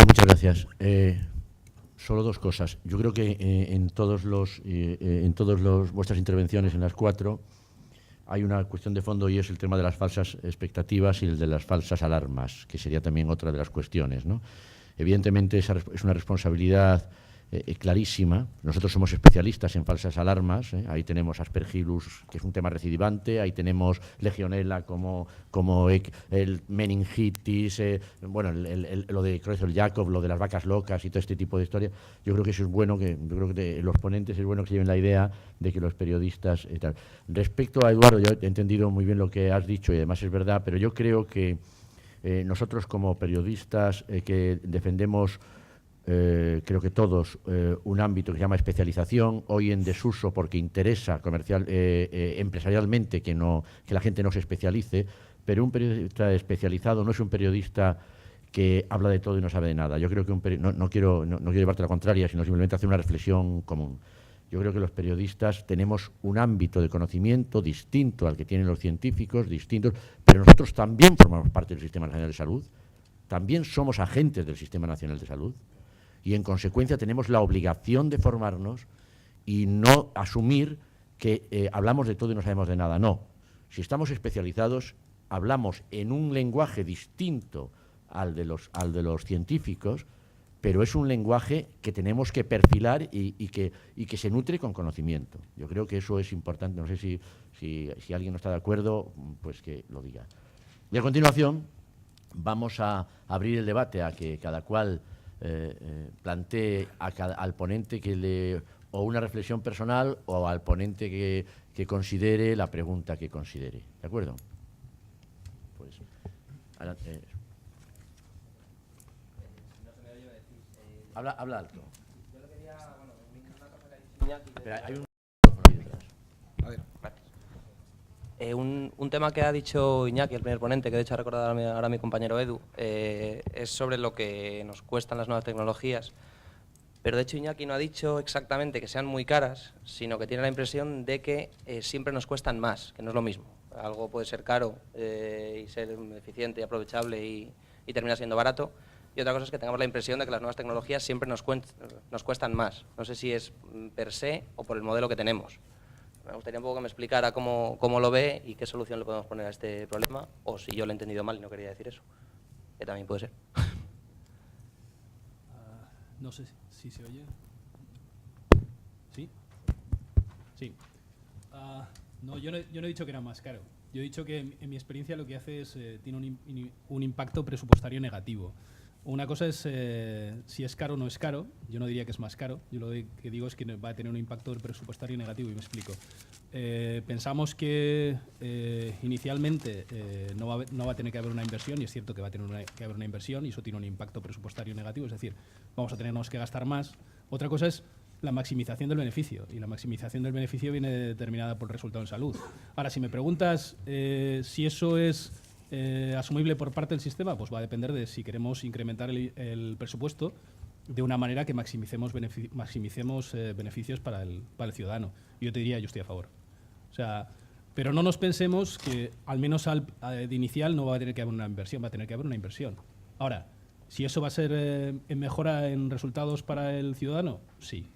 Muchas gracias. Solo dos cosas. Yo creo que en todos vuestras intervenciones, en las 4, hay una cuestión de fondo y es el tema de las falsas expectativas y el de las falsas alarmas, que sería también otra de las cuestiones, ¿no? Evidentemente esa es una responsabilidad clarísima. Nosotros somos especialistas en falsas alarmas. Ahí tenemos Aspergillus, que es un tema recidivante. Ahí tenemos Legionella como el meningitis, bueno, lo de Creutzfeldt-Jakob, lo de las vacas locas y todo este tipo de historias. Yo creo que eso es bueno, yo creo que los ponentes es bueno que lleven la idea de que los periodistas... tal. Respecto a Eduardo, yo he entendido muy bien lo que has dicho y además es verdad, pero yo creo que nosotros como periodistas que defendemos... creo que todos, un ámbito que se llama especialización, hoy en desuso porque interesa empresarialmente que la gente no se especialice, pero un periodista especializado no es un periodista que habla de todo y no sabe de nada. Yo creo que no quiero llevarte a la contraria, sino simplemente hacer una reflexión común. Yo creo que los periodistas tenemos un ámbito de conocimiento distinto al que tienen los científicos, distintos, pero nosotros también formamos parte del Sistema Nacional de Salud, también somos agentes del Sistema Nacional de Salud. Y, en consecuencia, tenemos la obligación de formarnos y no asumir que hablamos de todo y no sabemos de nada. No. Si estamos especializados, hablamos en un lenguaje distinto al de los científicos, pero es un lenguaje que tenemos que perfilar y que se nutre con conocimiento. Yo creo que eso es importante. No sé si alguien no está de acuerdo, pues que lo diga. Y, a continuación, vamos a abrir el debate a que cada cual... plantee al ponente o una reflexión personal o al ponente que considere la pregunta que considere. ¿De acuerdo? Pues, habla alto. Yo lo quería, bueno, una cosa que ha dicho Iñaki... Pero hay un micrófono ahí detrás. A ver, gracias. Un tema que ha dicho Iñaki, el primer ponente, que de hecho ha recordado ahora mi compañero Edu, es sobre lo que nos cuestan las nuevas tecnologías. Pero de hecho Iñaki no ha dicho exactamente que sean muy caras, sino que tiene la impresión de que siempre nos cuestan más, que no es lo mismo. Algo puede ser caro y ser eficiente y aprovechable y termina siendo barato. Y otra cosa es que tengamos la impresión de que las nuevas tecnologías siempre nos cuestan más. No sé si es per se o por el modelo que tenemos. Me gustaría un poco que me explicara cómo lo ve y qué solución le podemos poner a este problema, o si yo lo he entendido mal y no quería decir eso, que también puede ser. No sé si se oye. ¿Sí? Sí. No, yo no he dicho que era más caro. Yo he dicho que en mi experiencia lo que hace es tiene un impacto presupuestario negativo. Una cosa es si es caro o no es caro. Yo no diría que es más caro. Yo lo que digo es que va a tener un impacto presupuestario negativo, y me explico. Pensamos que inicialmente no va a tener que haber una inversión, y es cierto que va a tener que haber una inversión y eso tiene un impacto presupuestario negativo, es decir, vamos a tenernos que gastar más. Otra cosa es la maximización del beneficio, y la maximización del beneficio viene determinada por el resultado en salud. Ahora, si me preguntas si eso es asumible por parte del sistema, pues va a depender de si queremos incrementar el presupuesto de una manera que maximicemos beneficios para el ciudadano. Yo te diría, yo estoy a favor. O sea, pero no nos pensemos que, al menos de inicial, no va a tener que haber una inversión, va a tener que haber una inversión. Ahora, si eso va a ser en mejora en resultados para el ciudadano, sí.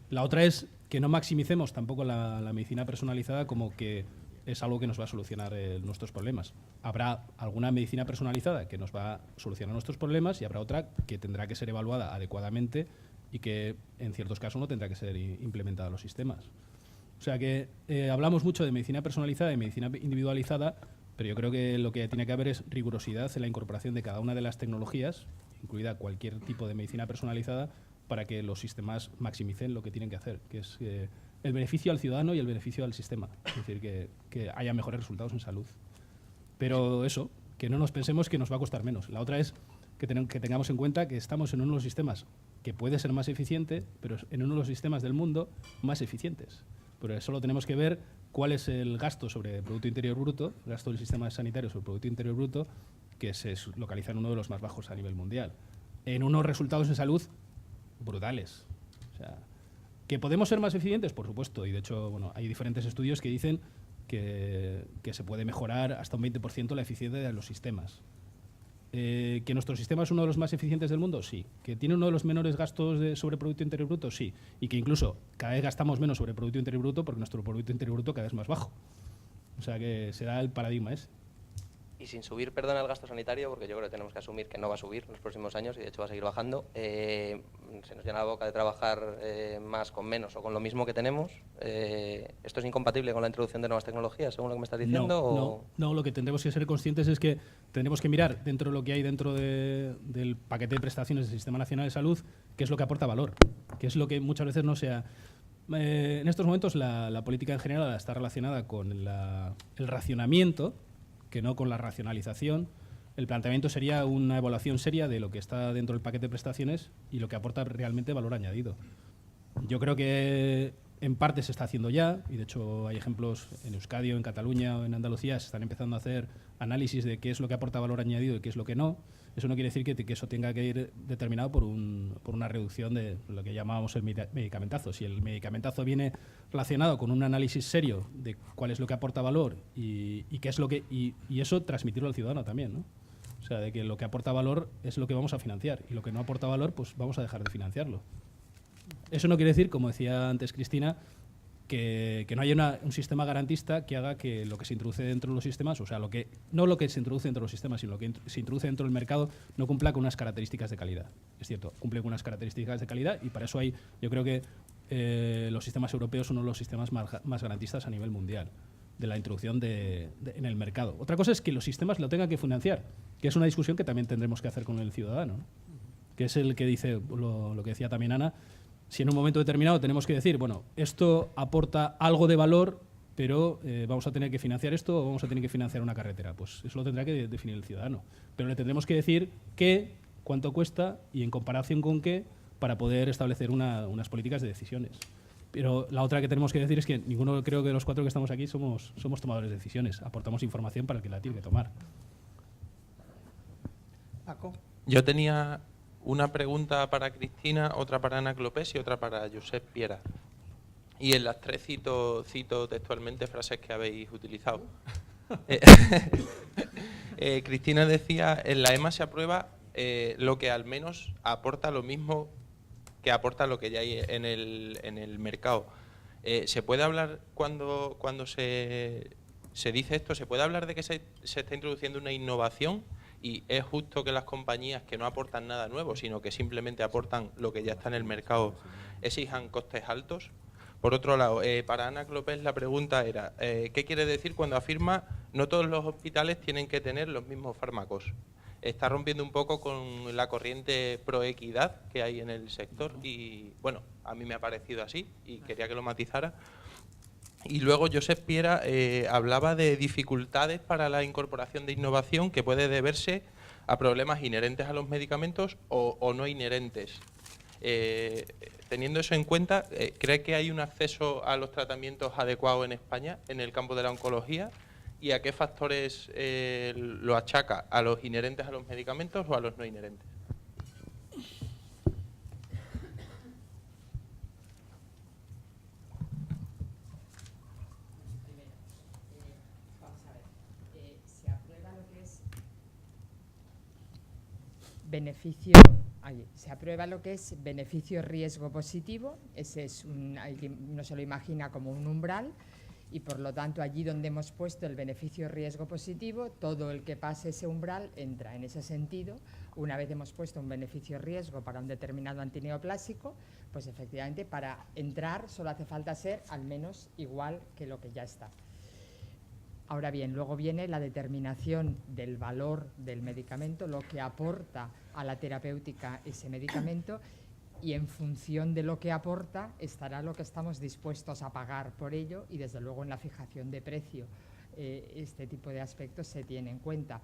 La otra es que no maximicemos tampoco la medicina personalizada como que es algo que nos va a solucionar nuestros problemas. Habrá alguna medicina personalizada que nos va a solucionar nuestros problemas y habrá otra que tendrá que ser evaluada adecuadamente y que en ciertos casos no tendrá que ser implementada en los sistemas. O sea que hablamos mucho de medicina personalizada y medicina individualizada, pero yo creo que lo que tiene que haber es rigurosidad en la incorporación de cada una de las tecnologías, incluida cualquier tipo de medicina personalizada, para que los sistemas maximicen lo que tienen que hacer, que es el beneficio al ciudadano y el beneficio al sistema. Es decir, que haya mejores resultados en salud. Pero eso, que no nos pensemos que nos va a costar menos. La otra es que tengamos en cuenta que estamos en uno de los sistemas que puede ser más eficiente, pero en uno de los sistemas del mundo más eficientes. Pero solo tenemos que ver cuál es el gasto sobre el Producto Interior Bruto, el gasto del sistema sanitario sobre el Producto Interior Bruto, que se localiza en uno de los más bajos a nivel mundial. En unos resultados en salud brutales. O sea, ¿que podemos ser más eficientes? Por supuesto, y de hecho, bueno, hay diferentes estudios que dicen que se puede mejorar hasta un 20% la eficiencia de los sistemas. ¿Que nuestro sistema es uno de los más eficientes del mundo? Sí. ¿Que tiene uno de los menores gastos sobre Producto Interior Bruto? Sí. Y que incluso cada vez gastamos menos sobre Producto Interior Bruto porque nuestro Producto Interior Bruto cada vez es más bajo. O sea que será el paradigma ese. Y sin subir, perdón, el gasto sanitario, porque yo creo que tenemos que asumir que no va a subir en los próximos años y de hecho va a seguir bajando, se nos llena la boca de trabajar más con menos o con lo mismo que tenemos. ¿Esto es incompatible con la introducción de nuevas tecnologías, según lo que me estás diciendo? No, lo que tendremos que ser conscientes es que tendremos que mirar dentro de lo que hay dentro del paquete de prestaciones del Sistema Nacional de Salud, qué es lo que aporta valor, qué es lo que muchas veces no sea... en estos momentos la política en general está relacionada con el racionamiento, que no con la racionalización. El planteamiento sería una evaluación seria de lo que está dentro del paquete de prestaciones y lo que aporta realmente valor añadido. Yo creo que en parte se está haciendo ya, y de hecho hay ejemplos en Euskadi o en Cataluña o en Andalucía, se están empezando a hacer análisis de qué es lo que aporta valor añadido y qué es lo que no. Eso no quiere decir que eso tenga que ir determinado por una reducción de lo que llamábamos el medicamentazo. Si el medicamentazo viene relacionado con un análisis serio de cuál es lo que aporta valor y qué es lo que y eso transmitirlo al ciudadano también, ¿no? O sea, de que lo que aporta valor es lo que vamos a financiar y lo que no aporta valor, pues vamos a dejar de financiarlo. Eso no quiere decir, como decía antes Cristina, que no haya un sistema garantista que haga que lo que se introduce dentro de los sistemas, o sea, no lo que se introduce dentro de los sistemas, sino lo que se introduce dentro del mercado, no cumpla con unas características de calidad. Es cierto, cumple con unas características de calidad y para eso yo creo que los sistemas europeos son uno de los sistemas más garantistas a nivel mundial de la introducción en el mercado. Otra cosa es que los sistemas lo tengan que financiar, que es una discusión que también tendremos que hacer con el ciudadano, ¿no? Que es el que dice, lo que decía también Ana, si en un momento determinado tenemos que decir, bueno, esto aporta algo de valor, pero vamos a tener que financiar esto o vamos a tener que financiar una carretera, pues eso lo tendrá que definir el ciudadano. Pero le tendremos que decir qué, cuánto cuesta y en comparación con qué para poder establecer unas políticas de decisiones. Pero la otra que tenemos que decir es que ninguno, creo que de los cuatro que estamos aquí somos tomadores de decisiones, aportamos información para el que la tiene que tomar. Paco. Yo tenía una pregunta para Cristina, otra para Ana Clopés y otra para Josep Piera. Y en las tres cito textualmente frases que habéis utilizado. Cristina decía, en la EMA se aprueba lo que al menos aporta lo mismo que aporta lo que ya hay en el mercado. ¿Se puede hablar cuando se dice esto, se puede hablar de que se está introduciendo una innovación? Y es justo que las compañías que no aportan nada nuevo, sino que simplemente aportan lo que ya está en el mercado, exijan costes altos. Por otro lado, para Ana Clopés la pregunta era, ¿qué quiere decir cuando afirma no todos los hospitales tienen que tener los mismos fármacos? Está rompiendo un poco con la corriente pro equidad que hay en el sector y, bueno, a mí me ha parecido así y quería que lo matizara. Y luego Josep Piera hablaba de dificultades para la incorporación de innovación que puede deberse a problemas inherentes a los medicamentos o no inherentes. Teniendo eso en cuenta, ¿cree que hay un acceso a los tratamientos adecuados en España en el campo de la oncología? ¿Y a qué factores lo achaca? ¿A los inherentes a los medicamentos o a los no inherentes? Se aprueba lo que es beneficio-riesgo positivo, ese es no se lo imagina como un umbral y por lo tanto allí donde hemos puesto el beneficio-riesgo positivo, todo el que pase ese umbral entra en ese sentido. Una vez hemos puesto un beneficio-riesgo para un determinado antineoplásico, pues efectivamente para entrar solo hace falta ser al menos igual que lo que ya está. Ahora bien, luego viene la determinación del valor del medicamento, lo que aporta a la terapéutica ese medicamento y en función de lo que aporta estará lo que estamos dispuestos a pagar por ello y desde luego en la fijación de precio este tipo de aspectos se tiene en cuenta.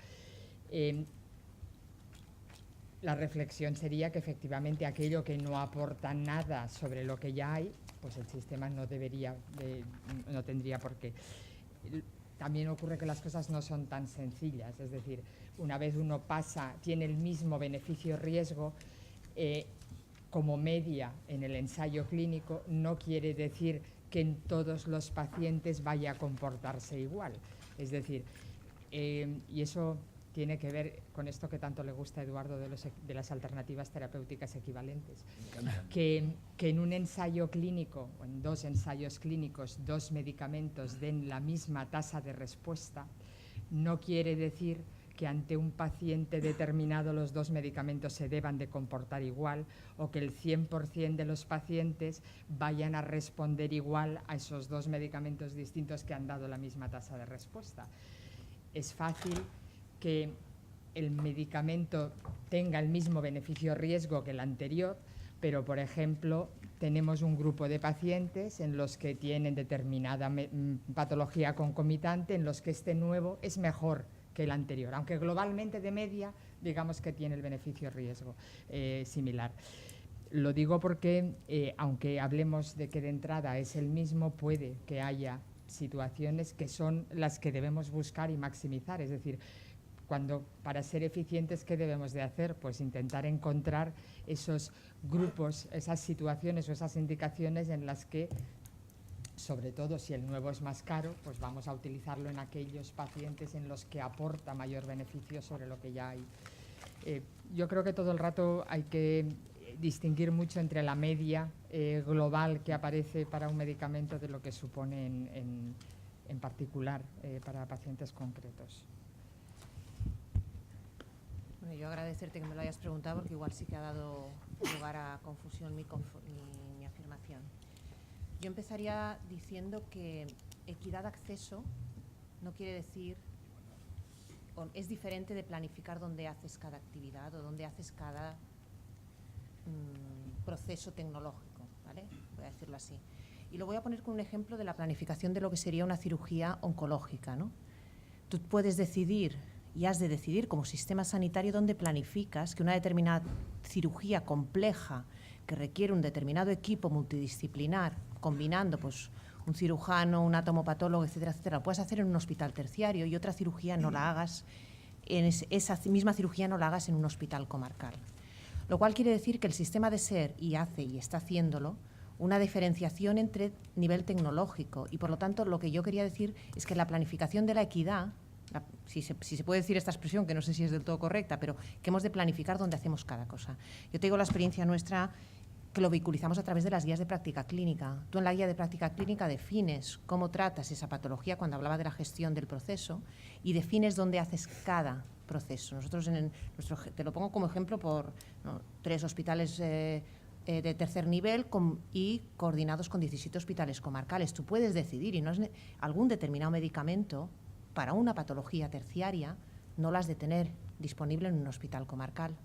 La reflexión sería que efectivamente aquello que no aporta nada sobre lo que ya hay, pues el sistema no tendría por qué. También ocurre que las cosas no son tan sencillas, es decir, una vez uno tiene el mismo beneficio-riesgo como media en el ensayo clínico, no quiere decir que en todos los pacientes vaya a comportarse igual. Es decir, y eso tiene que ver con esto que tanto le gusta a Eduardo de las alternativas terapéuticas equivalentes. Que en un ensayo clínico, o en 2 ensayos clínicos, 2 medicamentos den la misma tasa de respuesta, no quiere decir que ante un paciente determinado los 2 medicamentos se deban de comportar igual o que el 100% de los pacientes vayan a responder igual a esos 2 medicamentos distintos que han dado la misma tasa de respuesta. Es fácil que el medicamento tenga el mismo beneficio-riesgo que el anterior, pero, por ejemplo, tenemos un grupo de pacientes en los que tienen determinada patología concomitante, en los que este nuevo es mejor que el anterior, aunque globalmente de media digamos que tiene el beneficio-riesgo similar. Lo digo porque, aunque hablemos de que de entrada es el mismo, puede que haya situaciones que son las que debemos buscar y maximizar. Es decir, para ser eficientes, ¿qué debemos de hacer? Pues intentar encontrar esos grupos, esas situaciones o esas indicaciones en las que, sobre todo si el nuevo es más caro, pues vamos a utilizarlo en aquellos pacientes en los que aporta mayor beneficio sobre lo que ya hay. Yo creo que todo el rato hay que distinguir mucho entre la media global que aparece para un medicamento de lo que supone en particular para pacientes concretos. Bueno, yo agradecerte que me lo hayas preguntado porque igual sí que ha dado lugar a confusión mi afirmación. Yo empezaría diciendo que equidad de acceso no quiere decir, es diferente de planificar dónde haces cada actividad o dónde haces cada proceso tecnológico, ¿vale? Voy a decirlo así. Y lo voy a poner con un ejemplo de la planificación de lo que sería una cirugía oncológica, ¿no? Tú puedes decidir y has de decidir como sistema sanitario dónde planificas que una determinada cirugía compleja que requiere un determinado equipo multidisciplinar, combinando pues, un cirujano, un atomopatólogo, etcétera, etcétera, lo puedes hacer en un hospital terciario y otra cirugía no la hagas, esa misma cirugía no la hagas en un hospital comarcal. Lo cual quiere decir que el sistema de ser, y hace y está haciéndolo, una diferenciación entre nivel tecnológico. Y por lo tanto, lo que yo quería decir es que la planificación de la equidad, si se puede decir esta expresión, que no sé si es del todo correcta, pero que hemos de planificar dónde hacemos cada cosa. Yo te digo la experiencia nuestra, que lo vehiculizamos a través de las guías de práctica clínica. Tú en la guía de práctica clínica defines cómo tratas esa patología cuando hablaba de la gestión del proceso y defines dónde haces cada proceso. Nosotros, te lo pongo como ejemplo por 3 hospitales de tercer nivel y coordinados con 17 hospitales comarcales. Tú puedes decidir y no es algún determinado medicamento para una patología terciaria no lo has de tener disponible en un hospital comarcal.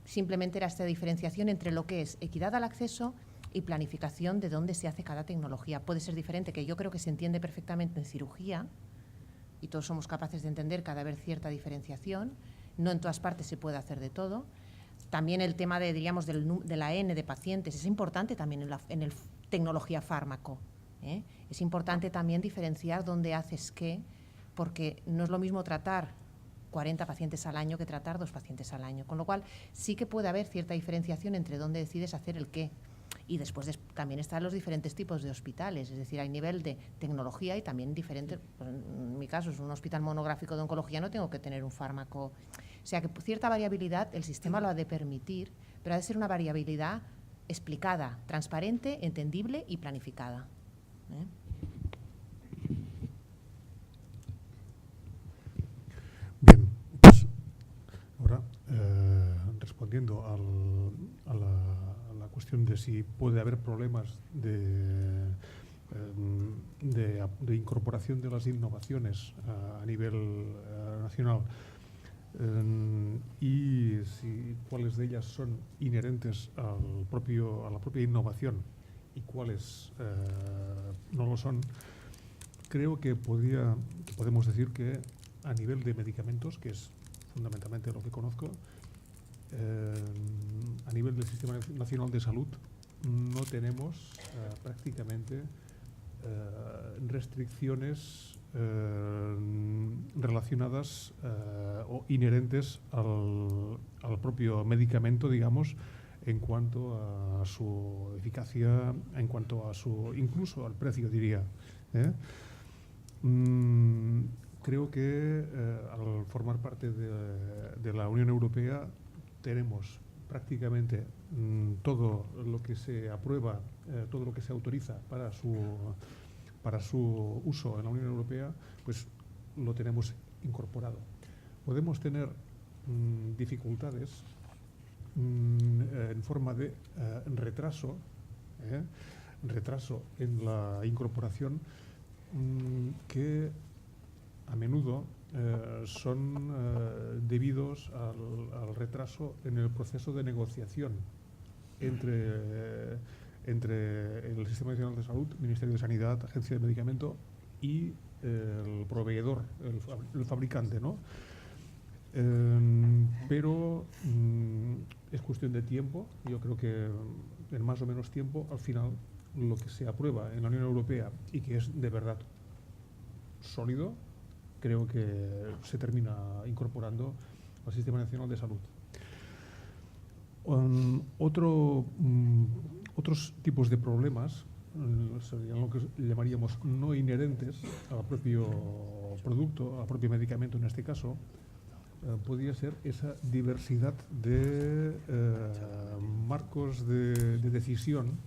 Simplemente era esta diferenciación entre lo que es equidad al acceso y planificación de dónde se hace cada tecnología. Puede ser diferente, que yo creo que se entiende perfectamente en cirugía, y todos somos capaces de entender que ha de haber cierta diferenciación. No en todas partes se puede hacer de todo. También el tema de, diríamos, de la N de pacientes es importante también en el tecnología fármaco. Es importante también diferenciar dónde haces qué, porque no es lo mismo tratar 40 pacientes al año que tratar 2 pacientes al año. Con lo cual, sí que puede haber cierta diferenciación entre dónde decides hacer el qué. Y después también están los diferentes tipos de hospitales, es decir, hay nivel de tecnología y también diferente. Pues en mi caso, es un hospital monográfico de oncología, no tengo que tener un fármaco. O sea que cierta variabilidad el sistema lo ha de permitir, pero ha de ser una variabilidad explicada, transparente, entendible y planificada. Bien, pues ahora respondiendo a la cuestión de si puede haber problemas de incorporación de las innovaciones a nivel nacional y cuáles de ellas son inherentes a la propia innovación y cuáles no lo son, creo que podemos decir que a nivel de medicamentos, que es fundamentalmente lo que conozco, a nivel del Sistema Nacional de Salud no tenemos prácticamente restricciones relacionadas o inherentes al propio medicamento, digamos, en cuanto a su eficacia, en cuanto a incluso al precio, diría. creo que al formar parte de la Unión Europea tenemos prácticamente todo lo que se aprueba, todo lo que se autoriza para su uso en la Unión Europea, pues lo tenemos incorporado. Podemos tener dificultades en forma de retraso en la incorporación que a menudo son debidos al retraso en el proceso de negociación entre el Sistema Nacional de Salud, Ministerio de Sanidad, Agencia de Medicamento y el proveedor, el fabricante, ¿no? Pero es cuestión de tiempo. Yo creo que en más o menos tiempo, al final, lo que se aprueba en la Unión Europea y que es de verdad sólido, creo que se termina incorporando al Sistema Nacional de Salud. Otros tipos de problemas serían lo que llamaríamos no inherentes al propio producto, al propio medicamento en este caso. Podría ser esa diversidad de marcos de decisión,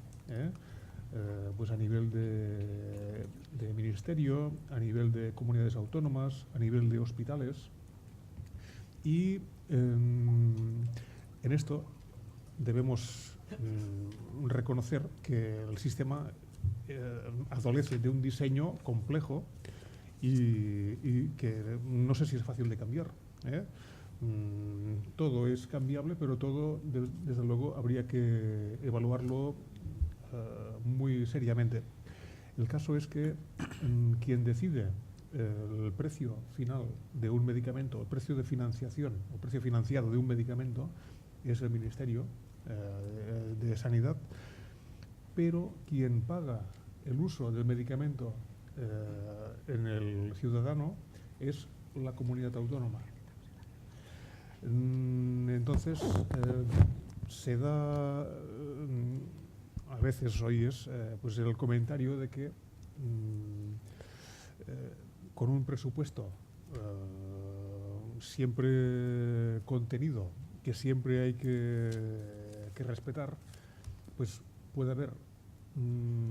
pues a nivel de ministerio, a nivel de comunidades autónomas, a nivel de hospitales. Y en esto debemos reconocer que el sistema adolece de un diseño complejo y que no sé si es fácil de cambiar. Todo es cambiable, pero todo, desde luego, habría que evaluarlo muy seriamente. El caso es que quien decide el precio final de un medicamento, el precio de financiación, el precio financiado de un medicamento, es el Ministerio de Sanidad, pero quien paga el uso del medicamento en el ciudadano es la comunidad autónoma. Entonces, se da, a veces oyes pues el comentario de que con un presupuesto siempre contenido, que siempre hay que respetar, pues puede haber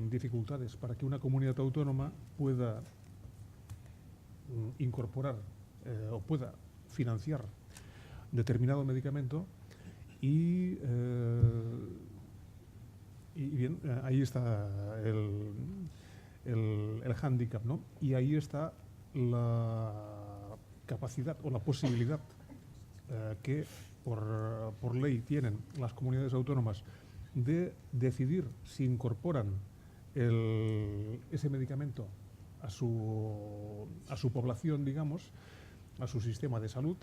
dificultades para que una comunidad autónoma pueda incorporar o pueda financiar determinado medicamento y bien, ahí está el hándicap, ¿no? Y ahí está la capacidad o la posibilidad que por ley tienen las comunidades autónomas de decidir si incorporan ese medicamento a su población, digamos, a su sistema de salud,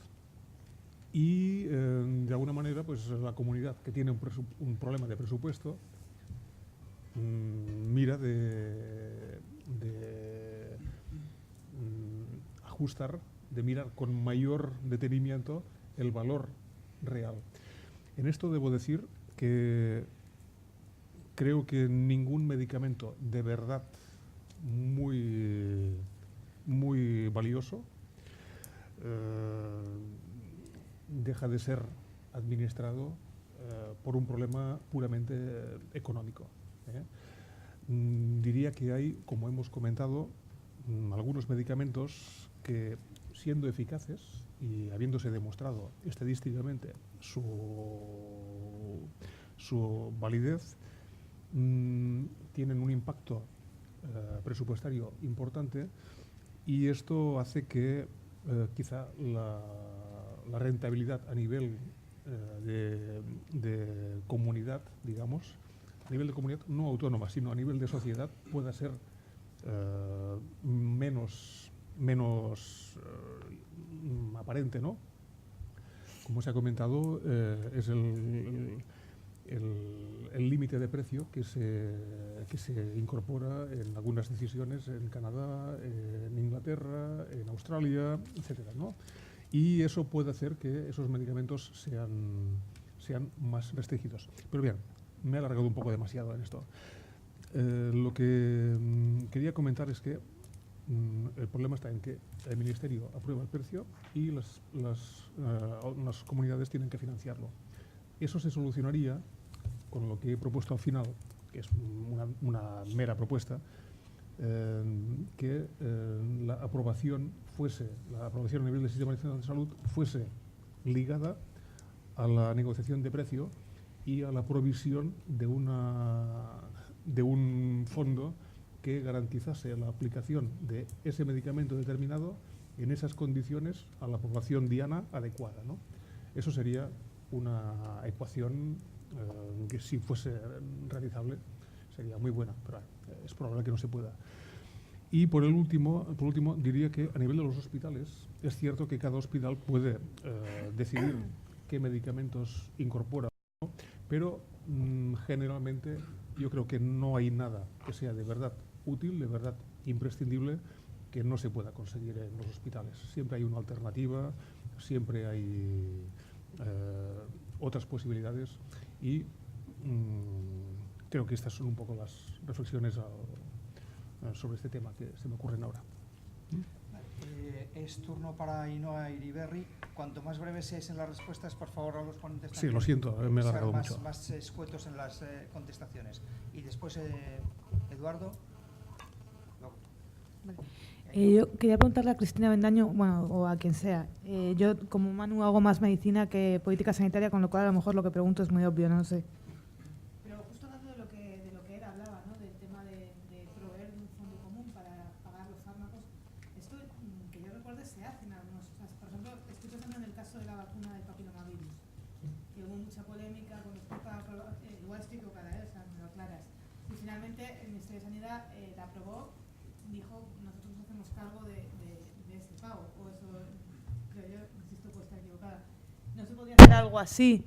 y de alguna manera pues la comunidad que tiene un problema de presupuesto mira de ajustar, de mirar con mayor detenimiento el valor real. En esto debo decir que creo que ningún medicamento de verdad muy valioso deja de ser administrado por un problema puramente económico. Diría que hay, como hemos comentado, algunos medicamentos que, siendo eficaces y habiéndose demostrado estadísticamente su validez, tienen un impacto presupuestario importante, y esto hace que quizá la rentabilidad a nivel de comunidad, digamos, a nivel de comunidad no autónoma, sino a nivel de sociedad, pueda ser menos aparente, ¿no? Como se ha comentado, es el límite de precio que se incorpora en algunas decisiones en Canadá, en Inglaterra, en Australia, etcétera, ¿no? Y eso puede hacer que esos medicamentos sean más restringidos. Pero bien, me he alargado un poco demasiado en esto. Lo que quería comentar es que el problema está en que el Ministerio aprueba el precio y las comunidades tienen que financiarlo. Eso se solucionaría con lo que he propuesto al final, que es una mera propuesta, que la aprobación a nivel del Sistema Nacional de Salud fuese ligada a la negociación de precio y a la provisión de un fondo que garantizase la aplicación de ese medicamento determinado en esas condiciones a la población diana adecuada, ¿no? Eso sería una ecuación que, si fuese realizable, sería muy buena, pero es probable que no se pueda. Y por último, diría que a nivel de los hospitales es cierto que cada hospital puede decidir qué medicamentos incorpora, ¿no? Pero generalmente yo creo que no hay nada que sea de verdad útil, de verdad imprescindible, que no se pueda conseguir en los hospitales. Siempre hay una alternativa, siempre hay otras posibilidades y creo que estas son un poco las reflexiones sobre este tema que se me ocurren ahora. Es turno para Ainhoa Iriberri. Cuanto más breves seáis en las respuestas, por favor, a los ponentes Sí, también. lo siento, me he alargado Ser mucho. más escuetos en las contestaciones. Y después, Eduardo. Yo quería preguntarle a Cristina Bendaño, bueno, o a quien sea. Yo, como Manu, hago más medicina que política sanitaria, con lo cual a lo mejor lo que pregunto es muy obvio, no sé. Pero justo hablando de lo que él hablaba, ¿no? Del tema de proveer un fondo común para pagar los fármacos, esto, que yo recuerde, se hace en algunos casos. Por ejemplo, estoy pensando en el caso de la vacuna del papilomavirus, que hubo mucha polémica con respecto a igual estoy equivocada, o sea, me lo aclaras. Y finalmente el Ministerio de Sanidad la aprobó, dijo, nosotros nos hacemos cargo de este pago, o eso, creo yo, insisto, puede estar equivocada. ¿No se podría hacer algo así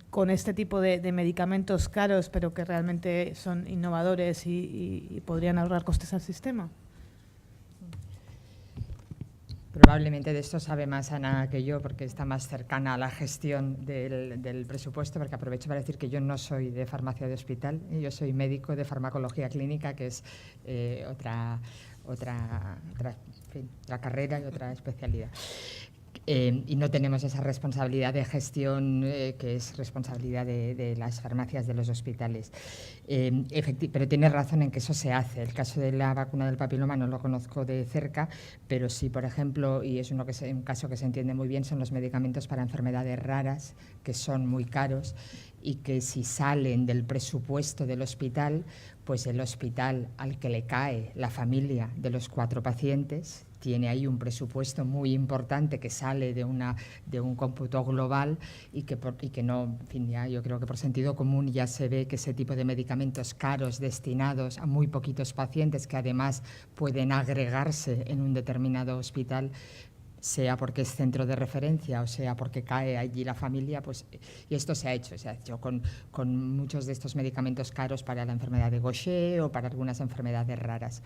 con este tipo de medicamentos caros, pero que realmente son innovadores y podrían ahorrar costes al sistema? Probablemente de esto sabe más Ana que yo, porque está más cercana a la gestión del presupuesto, porque aprovecho para decir que yo no soy de farmacia de hospital, yo soy médico de farmacología clínica, que es otra carrera y otra especialidad. Y no tenemos esa responsabilidad de gestión que es responsabilidad de las farmacias de los hospitales. Pero tienes razón en que eso se hace. El caso de la vacuna del papiloma no lo conozco de cerca, pero sí, por ejemplo, y es un caso que se entiende muy bien, son los medicamentos para enfermedades raras, que son muy caros y que si salen del presupuesto del hospital, pues el hospital al que le cae la familia de los 4 pacientes tiene ahí un presupuesto muy importante que sale de un cómputo global y que no, en fin, ya yo creo que por sentido común ya se ve que ese tipo de medicamentos caros destinados a muy poquitos pacientes, que además pueden agregarse en un determinado hospital, sea porque es centro de referencia o sea porque cae allí la familia, pues, y esto se ha hecho con muchos de estos medicamentos caros para la enfermedad de Gaucher o para algunas enfermedades raras.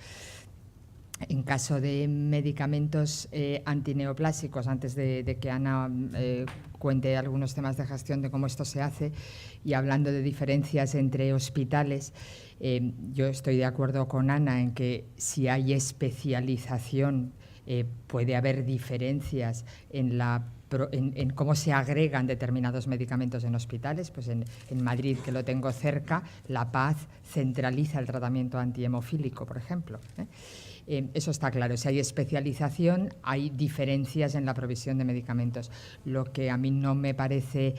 En caso de medicamentos antineoplásicos, antes de que Ana cuente algunos temas de gestión de cómo esto se hace, y hablando de diferencias entre hospitales, yo estoy de acuerdo con Ana en que si hay especialización puede haber diferencias en cómo se agregan determinados medicamentos en hospitales. Pues en Madrid, que lo tengo cerca, La Paz centraliza el tratamiento antihemofílico, por ejemplo. Eso está claro. Si hay especialización, hay diferencias en la provisión de medicamentos. Lo que a mí no me parece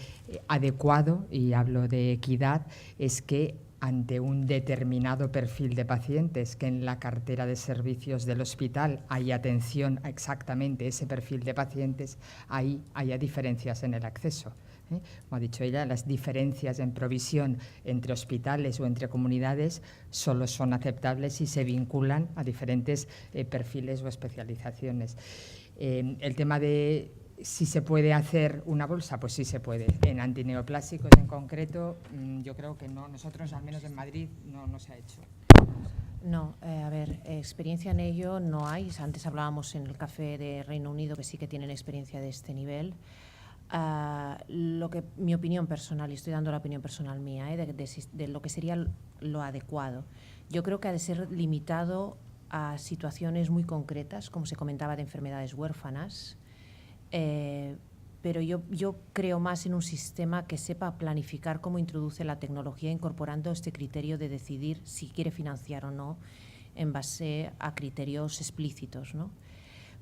adecuado, y hablo de equidad, es que ante un determinado perfil de pacientes, que en la cartera de servicios del hospital hay atención a exactamente ese perfil de pacientes, ahí haya diferencias en el acceso. Como ha dicho ella, las diferencias en provisión entre hospitales o entre comunidades solo son aceptables si se vinculan a diferentes perfiles o especializaciones. El tema de si se puede hacer una bolsa, pues sí se puede. En antineoplásicos en concreto, yo creo que no, nosotros, al menos en Madrid, no se ha hecho. No, a ver, experiencia en ello no hay. Antes hablábamos en el café de Reino Unido, que sí que tienen experiencia de este nivel. Mi opinión personal, y estoy dando la opinión personal mía, de lo que sería lo adecuado. Yo creo que ha de ser limitado a situaciones muy concretas, como se comentaba, de enfermedades huérfanas, pero yo creo más en un sistema que sepa planificar cómo introduce la tecnología, incorporando este criterio de decidir si quiere financiar o no en base a criterios explícitos, ¿no?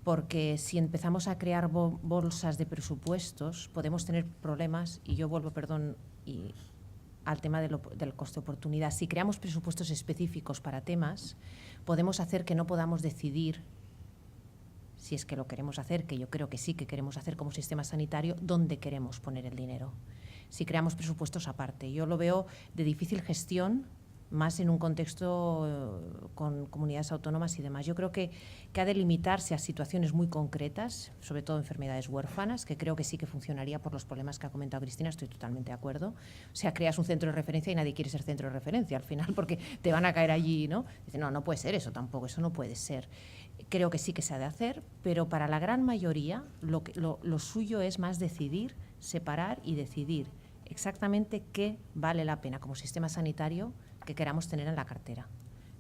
Porque si empezamos a crear bolsas de presupuestos, podemos tener problemas, y yo vuelvo, al tema del coste-oportunidad. Si creamos presupuestos específicos para temas, podemos hacer que no podamos decidir, si es que lo queremos hacer, que yo creo que sí que queremos hacer como sistema sanitario, dónde queremos poner el dinero. Si creamos presupuestos aparte. Yo lo veo de difícil gestión, más en un contexto con comunidades autónomas y demás. Yo creo que ha de limitarse a situaciones muy concretas, sobre todo enfermedades huérfanas, que creo que sí que funcionaría por los problemas que ha comentado Cristina, estoy totalmente de acuerdo. O sea, creas un centro de referencia y nadie quiere ser centro de referencia al final, porque te van a caer allí, ¿no? Dicen, no puede ser eso tampoco, eso no puede ser. Creo que sí que se ha de hacer, pero para la gran mayoría lo suyo es más decidir, separar y decidir exactamente qué vale la pena como sistema sanitario que queramos tener en la cartera.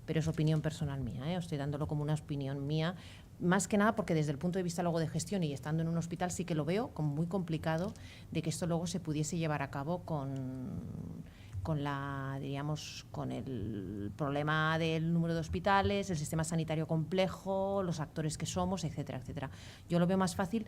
Pero es opinión personal mía, ¿eh? Estoy dándolo como una opinión mía, más que nada porque desde el punto de vista luego de gestión y estando en un hospital sí que lo veo como muy complicado de que esto luego se pudiese llevar a cabo con el problema del número de hospitales, el sistema sanitario complejo, los actores que somos, etcétera, etcétera. Yo lo veo más fácil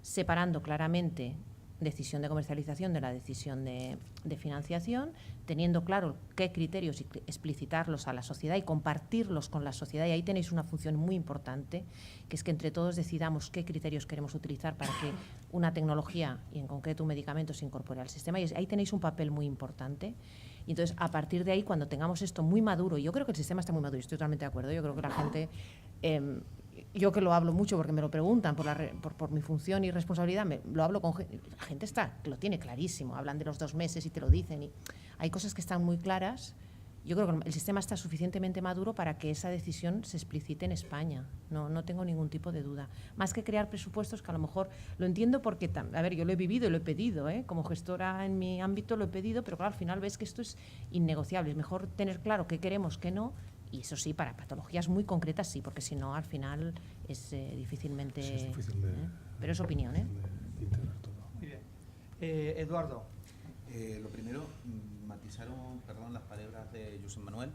separando claramente decisión de comercialización de la decisión de financiación, teniendo claro qué criterios y explicitarlos a la sociedad y compartirlos con la sociedad. Y ahí tenéis una función muy importante, que es que entre todos decidamos qué criterios queremos utilizar para que una tecnología, y en concreto un medicamento, se incorpore al sistema. Y ahí tenéis un papel muy importante. Y entonces, a partir de ahí, cuando tengamos esto muy maduro, y yo creo que el sistema está muy maduro, y estoy totalmente de acuerdo, yo creo que la gente... yo que lo hablo mucho porque me lo preguntan por mi función y responsabilidad, lo hablo con gente, la gente lo tiene clarísimo, hablan de los 2 meses y te lo dicen, y hay cosas que están muy claras. Yo creo que el sistema está suficientemente maduro para que esa decisión se explicite en España, no tengo ningún tipo de duda. Más que crear presupuestos, que a lo mejor lo entiendo porque, a ver, yo lo he vivido y lo he pedido, como gestora en mi ámbito lo he pedido, pero claro, al final ves que esto es innegociable, es mejor tener claro qué queremos, qué no. Y eso sí, para patologías muy concretas sí, porque si no, al final es difícilmente... Sí, es difícil pero es opinión, de integrar todo. Muy bien. Eduardo. Lo primero, matizaron, las palabras de José Manuel,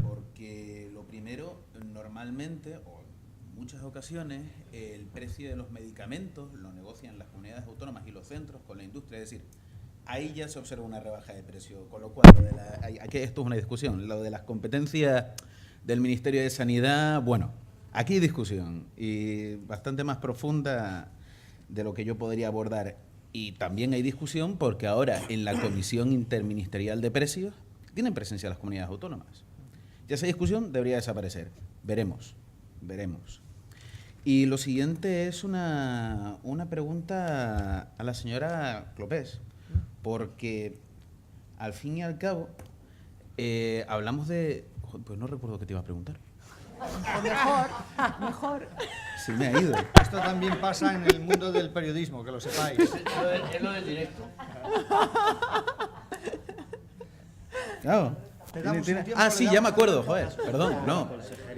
porque lo primero, normalmente, o en muchas ocasiones, el precio de los medicamentos lo negocian las comunidades autónomas y los centros con la industria, es decir, ahí ya se observa una rebaja de precio, con lo cual, aquí esto es una discusión, lo de las competencias del Ministerio de Sanidad, bueno, aquí hay discusión y bastante más profunda de lo que yo podría abordar. Y también hay discusión porque ahora en la Comisión Interministerial de Precios tienen presencia las comunidades autónomas. Ya esa discusión debería desaparecer. Veremos. Y lo siguiente es una pregunta a la señora Clopés, porque al fin y al cabo hablamos de... Pues no recuerdo qué te iba a preguntar. Mejor. Se me ha ido. Esto también pasa en el mundo del periodismo, que lo sepáis. Es lo del directo. Claro. Sí, ya me acuerdo, joder. Perdón, no.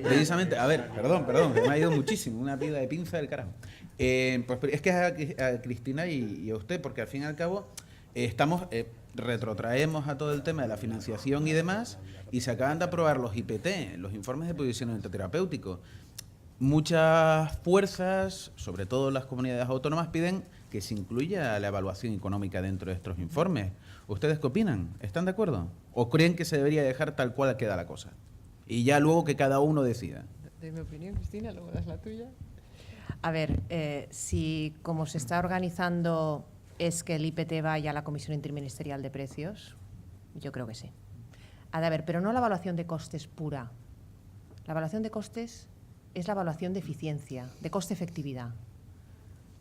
Precisamente, a ver, perdón, que me ha ido muchísimo. Una piedra de pinza del carajo. Pues es que a Cristina y a usted, porque al fin y al cabo retrotraemos a todo el tema de la financiación y demás, y se acaban de aprobar los IPT, los informes de posicionamiento terapéutico. Muchas fuerzas, sobre todo las comunidades autónomas, piden que se incluya la evaluación económica dentro de estos informes. ¿Ustedes qué opinan? ¿Están de acuerdo? ¿O creen que se debería dejar tal cual queda la cosa? Y ya luego que cada uno decida. De mi opinión, Cristina, luego das la tuya. A ver, si como se está organizando es que el IPT vaya a la Comisión Interministerial de Precios, yo creo que sí. Ha de haber, pero no la evaluación de costes pura. La evaluación de costes es la evaluación de eficiencia, de coste-efectividad.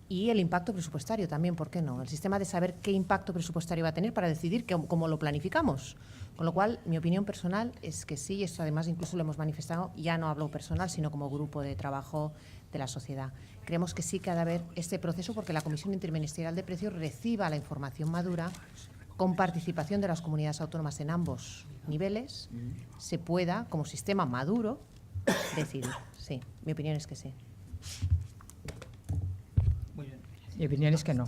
Y el impacto presupuestario también, ¿por qué no? El sistema de saber qué impacto presupuestario va a tener para decidir cómo lo planificamos. Con lo cual, mi opinión personal es que sí, y esto además incluso lo hemos manifestado, ya no hablo personal, sino como grupo de trabajo de la sociedad. Creemos que sí que ha de haber este proceso porque la Comisión Interministerial de Precios reciba la información madura con participación de las comunidades autónomas en ambos niveles, se pueda, como sistema maduro, decidir. Sí, mi opinión es que sí. Muy bien. Mi opinión es que no.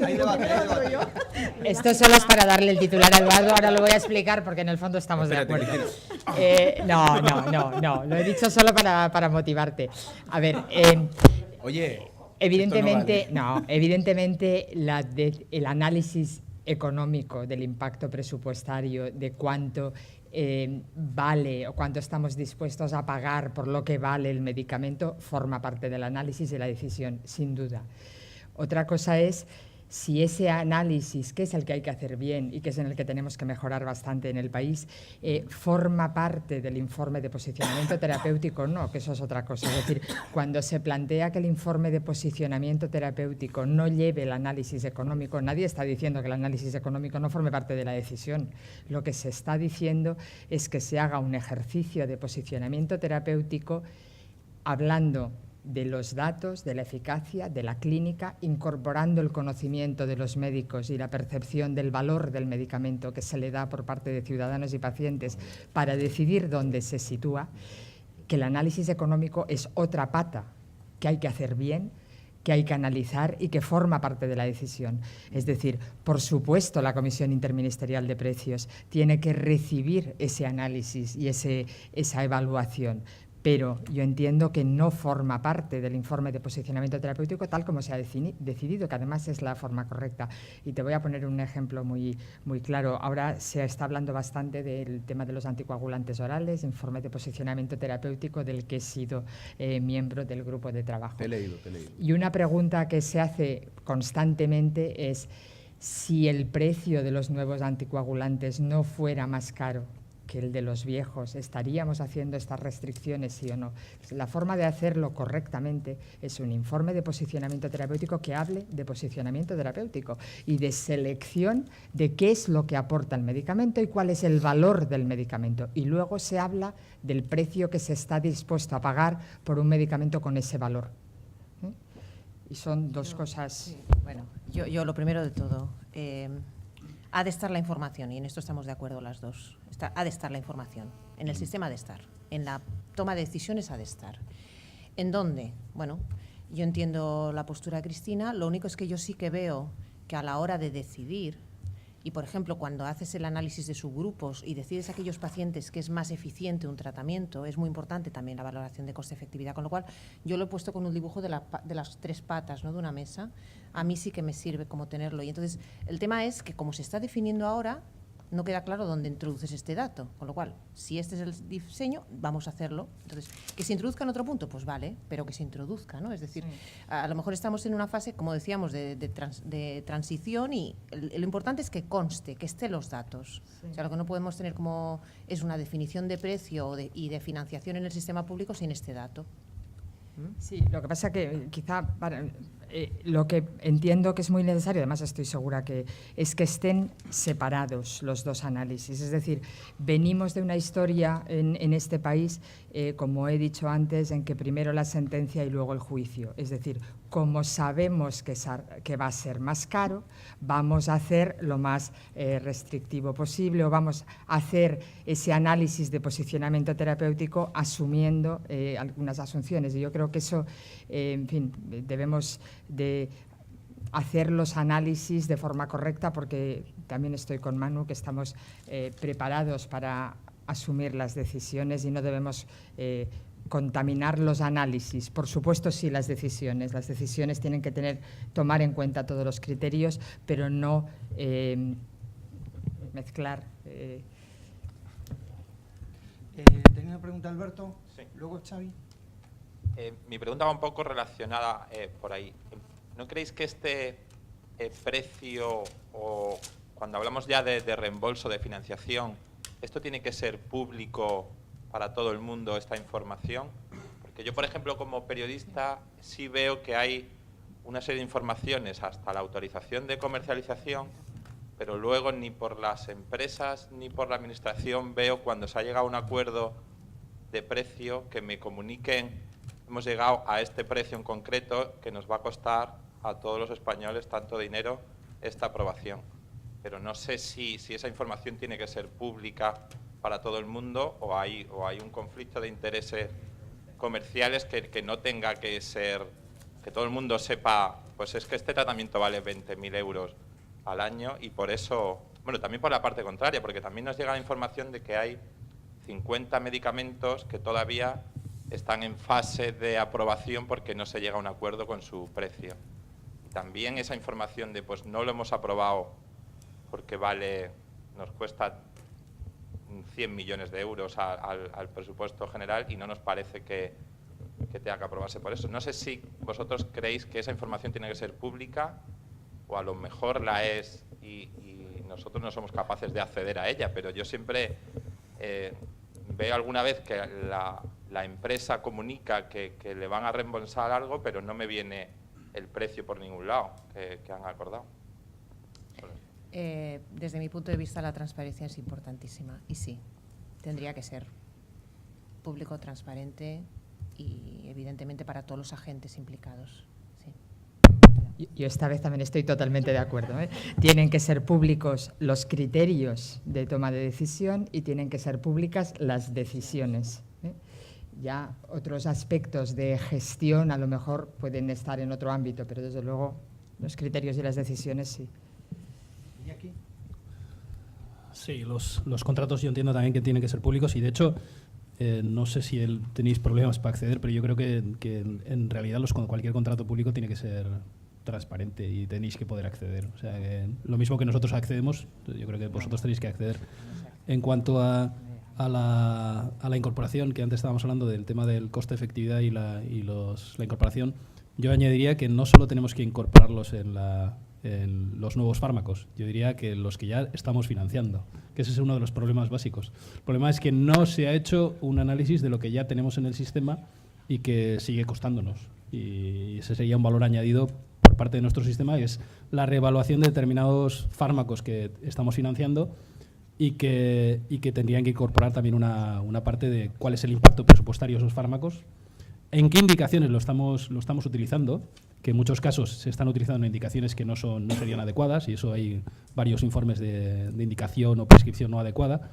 Hay debate, hay debate. Esto solo es para darle el titular a Eduardo, ahora lo voy a explicar porque en el fondo estamos de acuerdo. No, lo he dicho solo para motivarte. A ver, Oye, evidentemente, esto no vale. evidentemente el análisis económico del impacto presupuestario, de cuánto vale o cuánto estamos dispuestos a pagar por lo que vale el medicamento, forma parte del análisis de la decisión, sin duda. Otra cosa es si ese análisis, que es el que hay que hacer bien y que es en el que tenemos que mejorar bastante en el país, forma parte del informe de posicionamiento terapéutico o no, que eso es otra cosa. Es decir, cuando se plantea que el informe de posicionamiento terapéutico no lleve el análisis económico, nadie está diciendo que el análisis económico no forme parte de la decisión. Lo que se está diciendo es que se haga un ejercicio de posicionamiento terapéutico hablando de los datos, de la eficacia, de la clínica, incorporando el conocimiento de los médicos y la percepción del valor del medicamento que se le da por parte de ciudadanos y pacientes para decidir dónde se sitúa, que el análisis económico es otra pata que hay que hacer bien, que hay que analizar y que forma parte de la decisión. Es decir, por supuesto, la Comisión Interministerial de Precios tiene que recibir ese análisis y esa evaluación, pero yo entiendo que no forma parte del informe de posicionamiento terapéutico tal como se ha decidido, que además es la forma correcta. Y te voy a poner un ejemplo muy claro. Ahora se está hablando bastante del tema de los anticoagulantes orales, informe de posicionamiento terapéutico del que he sido miembro del grupo de trabajo. Te he leído. Y una pregunta que se hace constantemente es si el precio de los nuevos anticoagulantes no fuera más caro que el de los viejos, ¿estaríamos haciendo estas restricciones, sí o no? La forma de hacerlo correctamente es un informe de posicionamiento terapéutico que hable de posicionamiento terapéutico y de selección de qué es lo que aporta el medicamento y cuál es el valor del medicamento. Y luego se habla del precio que se está dispuesto a pagar por un medicamento con ese valor. Y son dos cosas... Sí. Bueno, yo lo primero de todo... ha de estar la información, y en esto estamos de acuerdo las dos. Ha de estar la información. En el sistema ha de estar. En la toma de decisiones ha de estar. ¿En dónde? Bueno, yo entiendo la postura de Cristina. Lo único es que yo sí que veo que a la hora de decidir, y por ejemplo cuando haces el análisis de subgrupos y decides a aquellos pacientes que es más eficiente un tratamiento, es muy importante también la valoración de coste-efectividad, con lo cual yo lo he puesto con un dibujo de las tres patas, ¿no?, de una mesa. A mí sí que me sirve como tenerlo. Y entonces el tema es que como se está definiendo ahora, no queda claro dónde introduces este dato, con lo cual, si este es el diseño, vamos a hacerlo. Entonces, que se introduzca en otro punto, pues vale, pero que se introduzca, ¿no? Es decir, a lo mejor estamos en una fase, como decíamos, de transición, y lo importante es que conste, que estén los datos. O sea, lo que no podemos tener como es una definición de precio y de financiación en el sistema público sin este dato. Sí, lo que pasa que quizá lo que entiendo que es muy necesario, además estoy segura que es que estén separados los dos análisis. Es decir, venimos de una historia en este país, como he dicho antes, en que primero la sentencia y luego el juicio. Es decir, como sabemos que va a ser más caro, vamos a hacer lo más restrictivo posible, o vamos a hacer ese análisis de posicionamiento terapéutico asumiendo algunas asunciones. Y yo creo que eso, en fin, debemos de hacer los análisis de forma correcta, porque también estoy con Manu, que estamos preparados para asumir las decisiones y no debemos contaminar los análisis. Por supuesto, sí, las decisiones tienen que tomar en cuenta todos los criterios, pero no mezclar. Tenía una pregunta, Alberto. Sí. Luego Xavi. Mi pregunta va un poco relacionada por ahí. ¿No creéis que este precio, o cuando hablamos ya de reembolso, de financiación, esto tiene que ser público para todo el mundo, esta información? Porque yo, por ejemplo, como periodista, sí veo que hay una serie de informaciones hasta la autorización de comercialización, pero luego ni por las empresas ni por la administración veo, cuando se ha llegado a un acuerdo de precio, que me comuniquen: hemos llegado a este precio en concreto que nos va a costar a todos los españoles tanto dinero esta aprobación. Pero no sé si esa información tiene que ser pública para todo el mundo o hay un conflicto de intereses comerciales que no tenga que ser, que todo el mundo sepa, pues es que este tratamiento vale 20.000 euros al año y por eso, bueno, también por la parte contraria, porque también nos llega la información de que hay 50 medicamentos que todavía están en fase de aprobación porque no se llega a un acuerdo con su precio. También esa información de pues no lo hemos aprobado porque vale, nos cuesta 100 millones de euros al presupuesto general y no nos parece que tenga que aprobarse por eso. No sé si vosotros creéis que esa información tiene que ser pública o a lo mejor la es y nosotros no somos capaces de acceder a ella, pero yo siempre veo alguna vez que la empresa comunica que le van a reembolsar algo, pero no me viene el precio por ningún lado que han acordado. Desde mi punto de vista, la transparencia es importantísima y sí, tendría que ser público, transparente y evidentemente para todos los agentes implicados. Sí. Yo esta vez también estoy totalmente de acuerdo, ¿eh? Tienen que ser públicos los criterios de toma de decisión y tienen que ser públicas las decisiones, ¿eh? Ya otros aspectos de gestión a lo mejor pueden estar en otro ámbito, pero desde luego los criterios y las decisiones sí. ¿Y aquí? Sí, los contratos yo entiendo también que tienen que ser públicos y de hecho no sé si tenéis problemas para acceder, pero yo creo que en realidad cualquier contrato público tiene que ser transparente y tenéis que poder acceder. O sea, lo mismo que nosotros accedemos, yo creo que vosotros tenéis que acceder. En cuanto a la incorporación, que antes estábamos hablando del tema del coste efectividad y la incorporación, yo añadiría que no solo tenemos que incorporarlos en los nuevos fármacos, yo diría que los que ya estamos financiando, que ese es uno de los problemas básicos. El problema es que no se ha hecho un análisis de lo que ya tenemos en el sistema y que sigue costándonos. Y ese sería un valor añadido por parte de nuestro sistema, que es la reevaluación de determinados fármacos que estamos financiando y que tendrían que incorporar también una parte de cuál es el impacto presupuestario de esos fármacos, en qué indicaciones lo estamos utilizando, que en muchos casos se están utilizando en indicaciones que no serían adecuadas, y eso hay varios informes de indicación o prescripción no adecuada.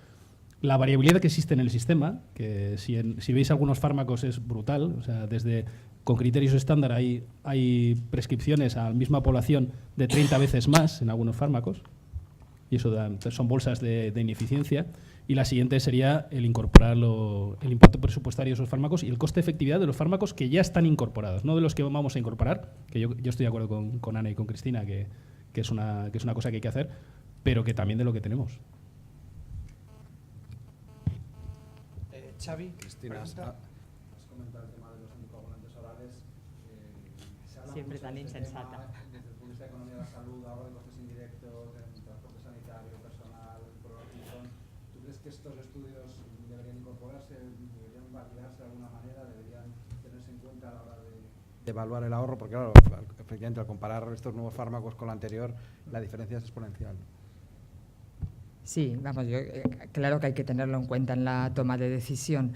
La variabilidad que existe en el sistema, que si veis algunos fármacos es brutal, o sea, con criterios estándar hay prescripciones a la misma población de 30 veces más en algunos fármacos, y eso son bolsas de ineficiencia. Y la siguiente sería el incorporar el impacto presupuestario de esos fármacos y el coste de efectividad de los fármacos que ya están incorporados, no de los que vamos a incorporar, que yo estoy de acuerdo con Ana y con Cristina, que es una cosa que hay que hacer, pero que también de lo que tenemos. Xavi, Cristina, has comentado el tema de los anticoagulantes orales. Siempre tan insensata. Desde el punto de vista de economía de la salud, ahora de costes indirectos, en transporte sanitario, personal, programación. ¿Tú crees que estos estudios deberían incorporarse, deberían validarse de alguna manera, deberían tenerse en cuenta a la hora de evaluar el ahorro? Porque claro, efectivamente al comparar estos nuevos fármacos con lo anterior, la diferencia es exponencial. Sí, vamos, claro que hay que tenerlo en cuenta en la toma de decisión.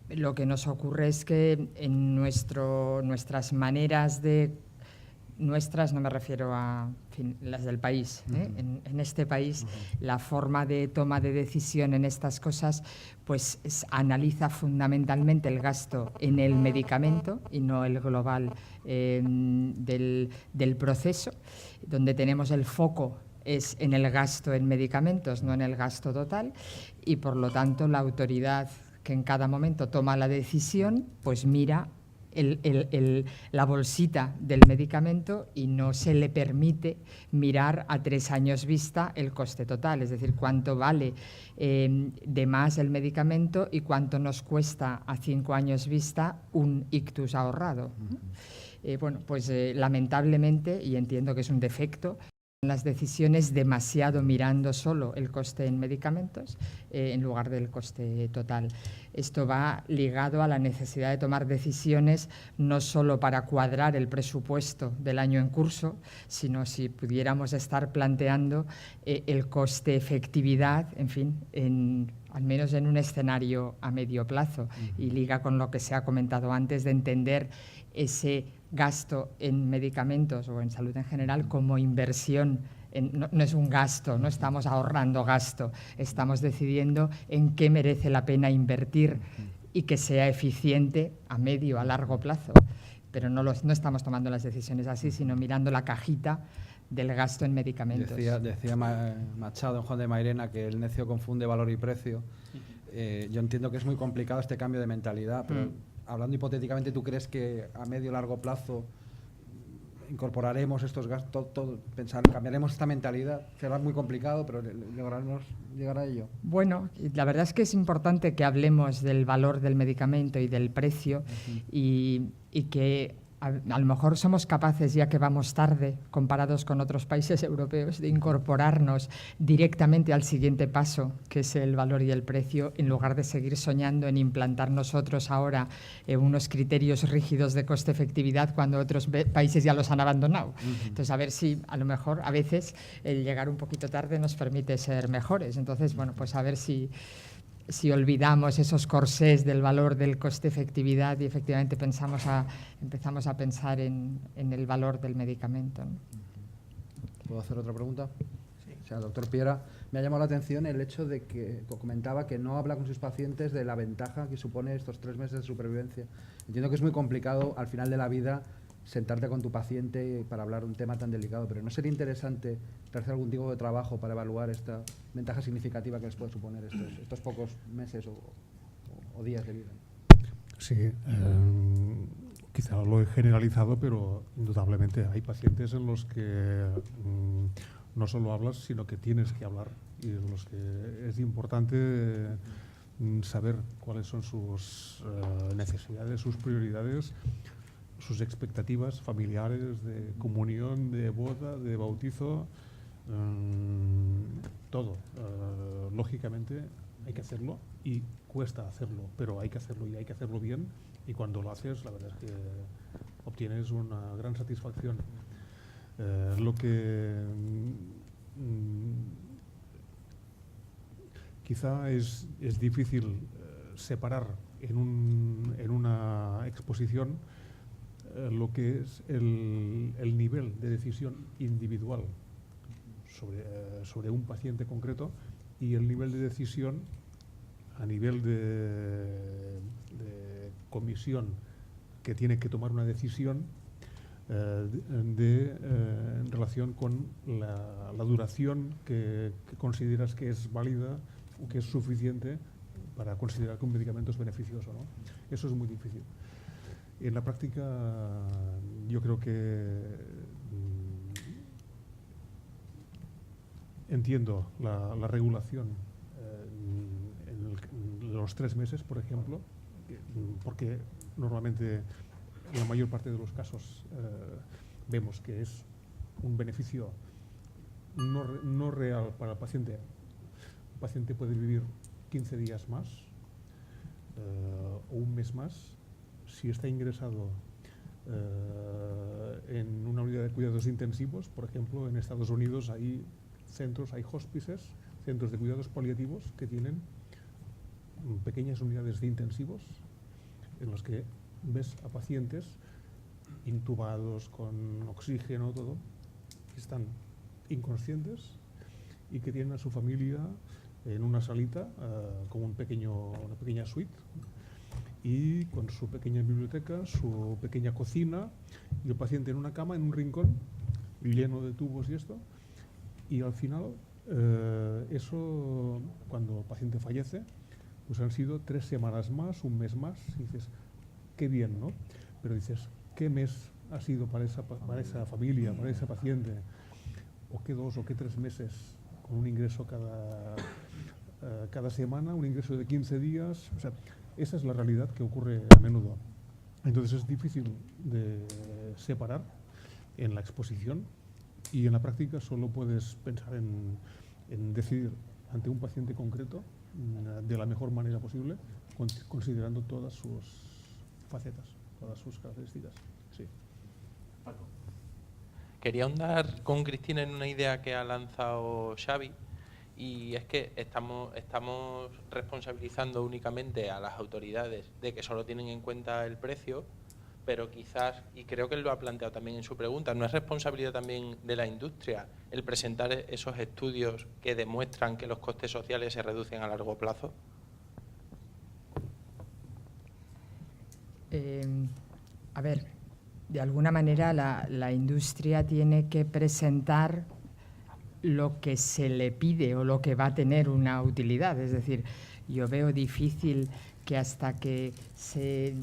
Lo que nos ocurre es que en nuestras maneras de... Nuestras, no me refiero a las del país. En este país, la forma de toma de decisión en estas cosas pues analiza fundamentalmente el gasto en el medicamento y no el global del proceso, donde tenemos el foco es en el gasto en medicamentos, no en el gasto total, y por lo tanto la autoridad que en cada momento toma la decisión, pues mira la bolsita del medicamento y no se le permite mirar a 3 años vista el coste total, es decir, cuánto vale de más el medicamento y cuánto nos cuesta a 5 años vista un ictus ahorrado. Bueno, pues lamentablemente, y entiendo que es un defecto, las decisiones demasiado mirando solo el coste en medicamentos en lugar del coste total. Esto va ligado a la necesidad de tomar decisiones no solo para cuadrar el presupuesto del año en curso, sino si pudiéramos estar planteando el coste efectividad, en fin, al menos en un escenario a medio plazo, y liga con lo que se ha comentado antes de entender ese gasto en medicamentos o en salud en general como inversión no es un gasto, no estamos ahorrando gasto, estamos decidiendo en qué merece la pena invertir y que sea eficiente a medio, a largo plazo. Pero no estamos tomando las decisiones así, sino mirando la cajita del gasto en medicamentos. Decía Machado en Juan de Mairena que el necio confunde valor y precio. Yo entiendo que es muy complicado este cambio de mentalidad, pero hablando hipotéticamente, ¿tú crees que a medio o largo plazo incorporaremos estos gastos, cambiaremos esta mentalidad? Será muy complicado, pero lograremos llegar a ello. Bueno, la verdad es que es importante que hablemos del valor del medicamento y del precio y que a lo mejor somos capaces, ya que vamos tarde comparados con otros países europeos, de incorporarnos directamente al siguiente paso, que es el valor y el precio, en lugar de seguir soñando en implantar nosotros ahora unos criterios rígidos de coste-efectividad cuando otros países ya los han abandonado. Entonces, a ver si a lo mejor a veces el llegar un poquito tarde nos permite ser mejores. Entonces, bueno, pues a ver si olvidamos esos corsés del valor del coste-efectividad y efectivamente empezamos a pensar en el valor del medicamento, ¿no? ¿Puedo hacer otra pregunta? Sí. O sea, doctor Piera, me ha llamado la atención el hecho de que comentaba que no habla con sus pacientes de la ventaja que supone estos 3 meses de supervivencia. Entiendo que es muy complicado al final de la vida sentarte con tu paciente para hablar un tema tan delicado, pero ¿no sería interesante hacer algún tipo de trabajo para evaluar esta ventaja significativa que les puede suponer estos pocos meses o días de vida? Sí, quizá lo he generalizado, pero indudablemente hay pacientes en los que no solo hablas, sino que tienes que hablar, y en los que es importante saber cuáles son sus necesidades, sus prioridades, sus expectativas familiares de comunión, de boda, de bautizo, todo. Lógicamente hay que hacerlo y cuesta hacerlo, pero hay que hacerlo y hay que hacerlo bien, y cuando lo haces la verdad es que obtienes una gran satisfacción. Lo que quizá es difícil separar en una exposición lo que es el nivel de decisión individual sobre un paciente concreto y el nivel de decisión a nivel de comisión que tiene que tomar una decisión en relación con la duración que consideras que es válida o que es suficiente para considerar que un medicamento es beneficioso, ¿no? Eso es muy difícil. En la práctica, yo creo que entiendo la regulación en los 3 meses, por ejemplo, porque normalmente en la mayor parte de los casos vemos que es un beneficio no real para el paciente. El paciente puede vivir 15 días más o un mes más si está ingresado en una unidad de cuidados intensivos. Por ejemplo, en Estados Unidos hay centros, hay hospices, centros de cuidados paliativos que tienen pequeñas unidades de intensivos en los que ves a pacientes intubados con oxígeno, todo, que están inconscientes y que tienen a su familia en una salita con una pequeña suite, y con su pequeña biblioteca, su pequeña cocina, y el paciente en una cama, en un rincón, lleno de tubos y esto. Y al final, eso, cuando el paciente fallece, pues han sido 3 semanas más, un mes más, y dices, qué bien, ¿no? Pero dices, ¿qué mes ha sido para esa familia, para ese paciente? ¿O qué 2 o qué 3 meses con un ingreso cada semana, un ingreso de 15 días? O sea, esa es la realidad que ocurre a menudo. Entonces es difícil de separar en la exposición, y en la práctica solo puedes pensar en decidir ante un paciente concreto de la mejor manera posible, considerando todas sus facetas, todas sus características. Sí. Paco. Quería ahondar con Cristina en una idea que ha lanzado Xavi, y es que estamos responsabilizando únicamente a las autoridades de que solo tienen en cuenta el precio, pero quizás, y creo que él lo ha planteado también en su pregunta, ¿no es responsabilidad también de la industria el presentar esos estudios que demuestran que los costes sociales se reducen a largo plazo? A ver, de alguna manera la industria tiene que presentar lo que se le pide o lo que va a tener una utilidad. Es decir, yo veo difícil que hasta que se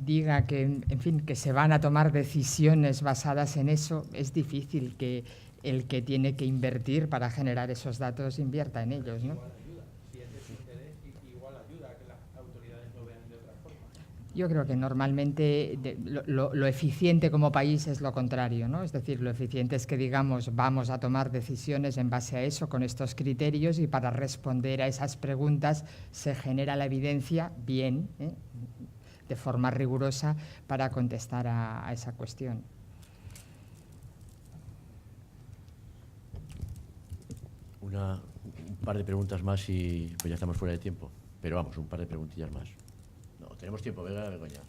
diga que, en fin, que se van a tomar decisiones basadas en eso, es difícil que el que tiene que invertir para generar esos datos invierta en ellos, ¿no? Yo creo que normalmente lo eficiente como país es lo contrario, ¿no? Es decir, lo eficiente es que digamos vamos a tomar decisiones en base a eso, con estos criterios, y para responder a esas preguntas se genera la evidencia bien, de forma rigurosa, para contestar a esa cuestión. Un par de preguntas más y pues ya estamos fuera de tiempo. Pero vamos, un par de preguntillas más. Tenemos tiempo, venga, Begoña.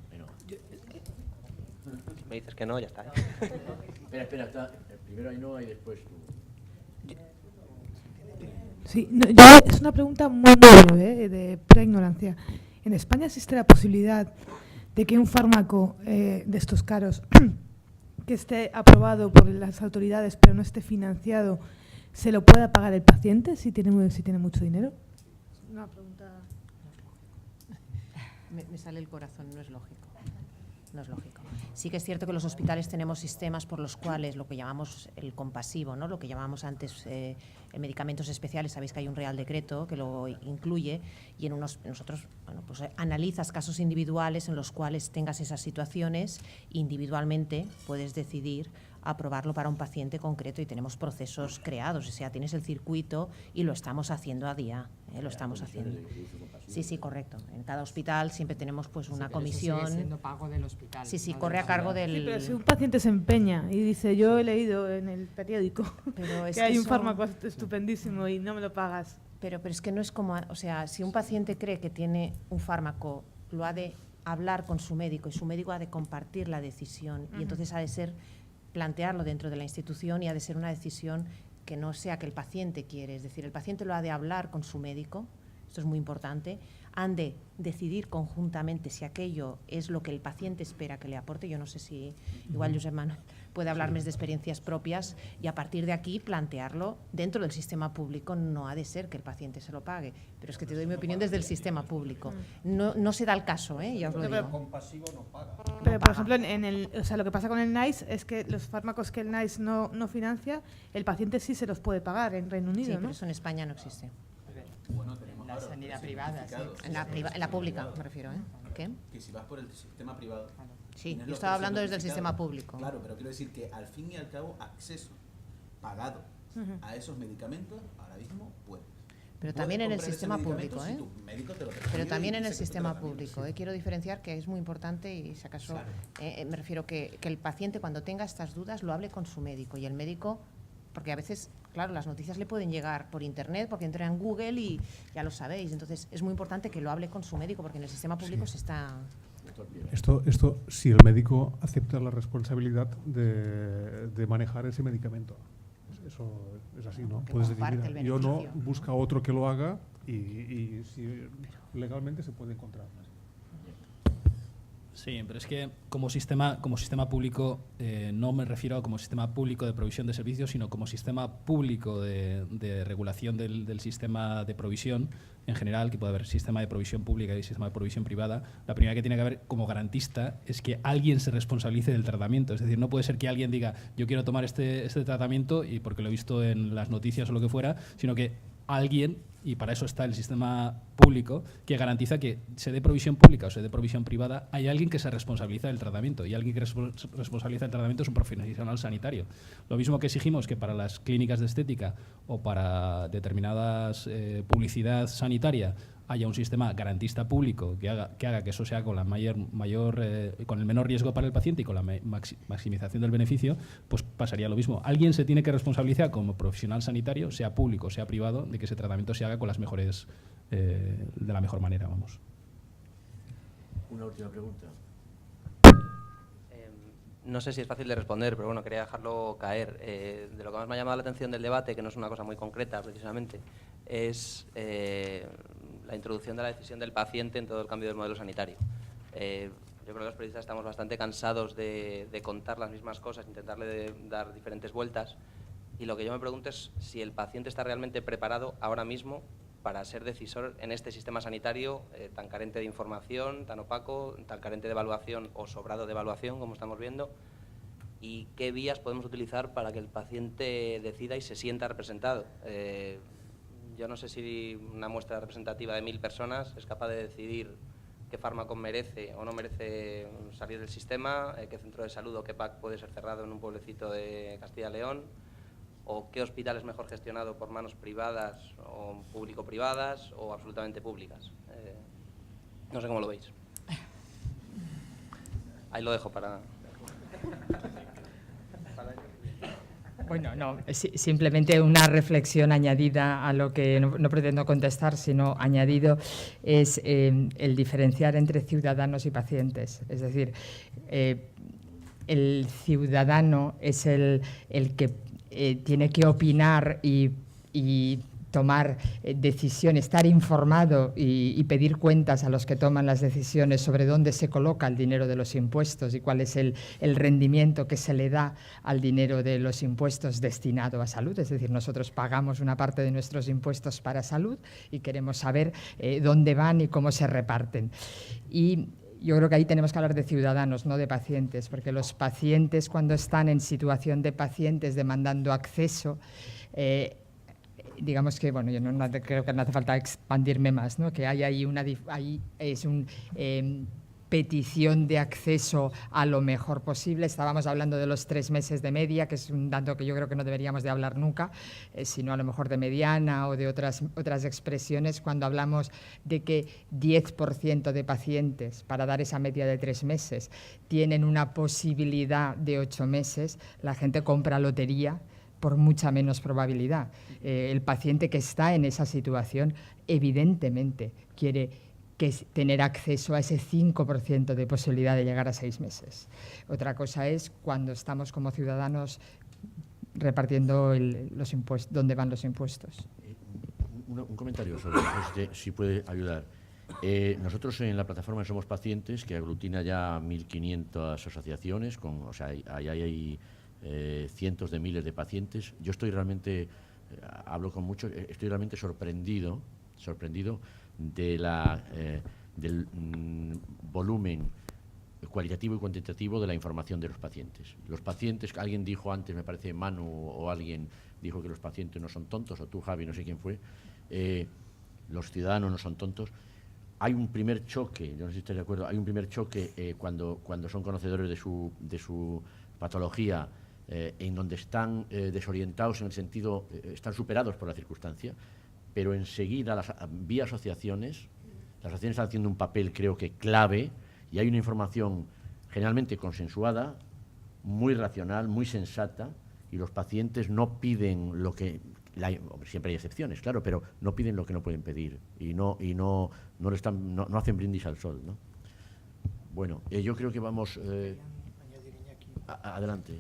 Bueno. Me dices que no, ya está. Espera, está. Primero Ainhoa y después tú. Sí, no, es una pregunta muy breve, de pura ignorancia. ¿En España existe la posibilidad de que un fármaco de estos caros, que esté aprobado por las autoridades pero no esté financiado, se lo pueda pagar el paciente si tiene mucho dinero? Una pregunta. Me sale el corazón, no es lógico. No es lógico. Sí que es cierto que los hospitales tenemos sistemas por los cuales lo que llamamos el compasivo, ¿no? Lo que llamábamos antes en medicamentos especiales, sabéis que hay un Real Decreto que lo incluye, y nosotros, bueno, pues analizas casos individuales en los cuales tengas esas situaciones, individualmente puedes decidir aprobarlo para un paciente concreto, y tenemos procesos creados, o sea, tienes el circuito y lo estamos haciendo a día, lo estamos haciendo. Sí, correcto. En cada hospital siempre tenemos pues una comisión. Eso sigue siendo pago del hospital. Sí, corre a cargo del... Sí, pero si un paciente se empeña y dice, yo he leído en el periódico que hay un fármaco estupendísimo y no me lo pagas. Pero es que no es como, o sea, si un paciente cree que tiene un fármaco, lo ha de hablar con su médico y su médico ha de compartir la decisión, y entonces ha de ser plantearlo dentro de la institución, y ha de ser una decisión que no sea que el paciente quiere, es decir, el paciente lo ha de hablar con su médico, esto es muy importante, han de decidir conjuntamente si aquello es lo que el paciente espera que le aporte. Yo no sé si igual Josep Manuel puede hablarme de experiencias propias, y a partir de aquí plantearlo dentro del sistema público. No ha de ser que el paciente se lo pague, pero es que te doy mi opinión desde el sistema público. No se da el caso, ya os lo digo. Compasivo no paga. Pero, por ejemplo, lo que pasa con el NICE es que los fármacos que el NICE no financia, el paciente sí se los puede pagar en Reino Unido, sí, ¿no? Pero eso en España no existe. Bueno, tenemos la sanidad privada, sí. En la pública, me refiero, ¿Qué? Que si vas por el sistema privado... Sí, yo estaba hablando desde el sistema público. Claro, pero quiero decir que al fin y al cabo, acceso pagado a esos medicamentos, ahora mismo puedes. Pero también en el sistema público, si tu médico te lo Pero también en el sistema público. Quiero diferenciar que es muy importante, y si acaso me refiero que el paciente, cuando tenga estas dudas, lo hable con su médico, y el médico, porque a veces, claro, las noticias le pueden llegar por internet, porque entra en Google y ya lo sabéis. Entonces es muy importante que lo hable con su médico, porque en el sistema público se está... Esto, si el médico acepta la responsabilidad de manejar ese medicamento. Eso es así, ¿no? Puedes decir, mira, yo no, busca otro que lo haga, y si legalmente se puede encontrar. Sí, pero es que como sistema público, no me refiero a como sistema público de provisión de servicios, sino como sistema público de regulación del sistema de provisión en general, que puede haber sistema de provisión pública y sistema de provisión privada. La primera que tiene que haber como garantista es que alguien se responsabilice del tratamiento. Es decir, no puede ser que alguien diga, yo quiero tomar este tratamiento y porque lo he visto en las noticias o lo que fuera, sino que alguien, y para eso está el sistema público, que garantiza que se dé provisión pública o se dé provisión privada, hay alguien que se responsabiliza del tratamiento, y alguien que responsabiliza del tratamiento es un profesional sanitario. Lo mismo que exigimos que para las clínicas de estética o para determinadas publicidad sanitaria haya un sistema garantista público que haga que eso sea con la con el menor riesgo para el paciente y con la maximización del beneficio, pues pasaría lo mismo. Alguien se tiene que responsabilizar como profesional sanitario, sea público o sea privado, de que ese tratamiento se haga con las mejores, de la mejor manera, vamos. Una última pregunta. No sé si es fácil de responder, pero bueno, quería dejarlo caer. De lo que más me ha llamado la atención del debate, que no es una cosa muy concreta precisamente, es la introducción de la decisión del paciente en todo el cambio del modelo sanitario. Yo creo que los periodistas estamos bastante cansados de contar las mismas cosas, intentarle dar diferentes vueltas, y lo que yo me pregunto es si el paciente está realmente preparado ahora mismo para ser decisor en este sistema sanitario tan carente de información, tan opaco, tan carente de evaluación o sobrado de evaluación, como estamos viendo, y qué vías podemos utilizar para que el paciente decida y se sienta representado. Yo no sé si una muestra representativa de 1000 personas es capaz de decidir qué fármaco merece o no merece salir del sistema, qué centro de salud o qué PAC puede ser cerrado en un pueblecito de Castilla y León, o qué hospital es mejor gestionado por manos privadas o público-privadas o absolutamente públicas. No sé cómo lo veis. Ahí lo dejo para... Bueno, no, simplemente una reflexión añadida a lo que no pretendo contestar, sino añadido, es el diferenciar entre ciudadanos y pacientes. Es decir, el ciudadano es el que tiene que opinar y tomar decisiones, estar informado y pedir cuentas a los que toman las decisiones sobre dónde se coloca el dinero de los impuestos y cuál es el rendimiento que se le da al dinero de los impuestos destinado a salud. Es decir, nosotros pagamos una parte de nuestros impuestos para salud y queremos saber dónde van y cómo se reparten. Y yo creo que ahí tenemos que hablar de ciudadanos, no de pacientes, porque los pacientes, cuando están en situación de pacientes demandando acceso, digamos que, bueno, yo no creo que no hace falta expandirme más, ¿no? Que hay ahí petición de acceso a lo mejor posible. Estábamos hablando de los 3 meses de media, que es un dato que yo creo que no deberíamos de hablar nunca, sino a lo mejor de mediana o de otras expresiones. Cuando hablamos de que 10% de pacientes, para dar esa media de 3 meses, tienen una posibilidad de 8 meses, la gente compra lotería por mucha menos probabilidad. El paciente que está en esa situación evidentemente quiere tener acceso a ese 5% de posibilidad de llegar a 6 meses. Otra cosa es cuando estamos como ciudadanos repartiendo los impuestos, dónde van los impuestos. Un comentario sobre eso, si puede ayudar. Nosotros en la plataforma Somos Pacientes, que aglutina ya 1.500 asociaciones, o sea, hay cientos de miles de pacientes. Yo estoy realmente, hablo con muchos, estoy realmente sorprendido del volumen cualitativo y cuantitativo de la información de los pacientes. Los pacientes, alguien dijo antes, me parece Manu o alguien dijo que los pacientes no son tontos, o tú, Javi, no sé quién fue, los ciudadanos no son tontos. Hay un primer choque, yo no sé si estáis de acuerdo, hay un primer choque cuando son conocedores de su patología, en donde están desorientados en el sentido, están superados por la circunstancia, pero enseguida vía asociaciones, las asociaciones están haciendo un papel creo que clave, y hay una información generalmente consensuada, muy racional, muy sensata, y los pacientes no piden lo que... siempre hay excepciones, claro, pero no piden lo que no pueden pedir y no hacen brindis al sol, ¿no? Bueno, yo creo que vamos... adelante.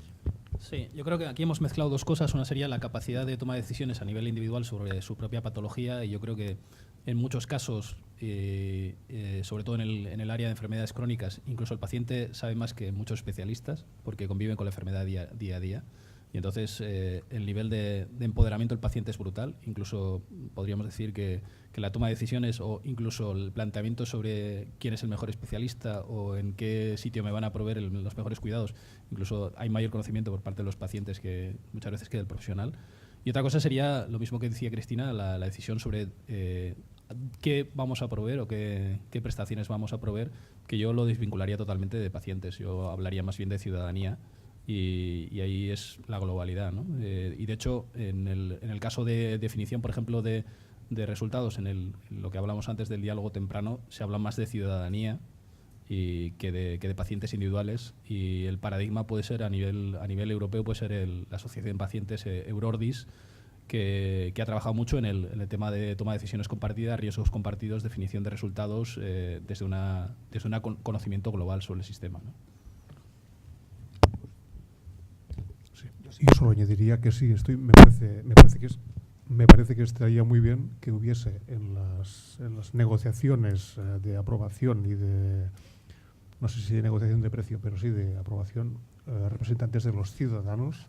Sí, yo creo que aquí hemos mezclado dos cosas. Una sería la capacidad de toma de decisiones a nivel individual sobre su propia patología, y yo creo que en muchos casos, sobre todo en el área de enfermedades crónicas, incluso el paciente sabe más que muchos especialistas porque conviven con la enfermedad día a día. Y entonces el nivel de empoderamiento del paciente es brutal. Incluso podríamos decir que la toma de decisiones o incluso el planteamiento sobre quién es el mejor especialista o en qué sitio me van a proveer los mejores cuidados, incluso hay mayor conocimiento por parte de los pacientes que muchas veces que del profesional. Y otra cosa sería lo mismo que decía Cristina, la decisión sobre qué vamos a proveer o qué prestaciones vamos a proveer, que yo lo desvincularía totalmente de pacientes. Yo hablaría más bien de ciudadanía. Y ahí es la globalidad, ¿no? Y de hecho, en el caso de definición, por ejemplo, de resultados, en lo que hablamos antes del diálogo temprano, se habla más de ciudadanía que de pacientes individuales, y el paradigma puede ser a nivel europeo, puede ser la Asociación de Pacientes Eurordis, que ha trabajado mucho en el tema de toma de decisiones compartidas, riesgos compartidos, definición de resultados desde un conocimiento global sobre el sistema, ¿no? Sí. Y solo añadiría que sí, me parece que estaría muy bien que hubiese en las negociaciones de aprobación y de, no sé si de negociación de precio, pero sí de aprobación, representantes de los ciudadanos,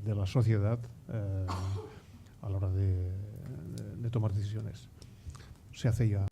de la sociedad a la hora de tomar decisiones. Se hace ya.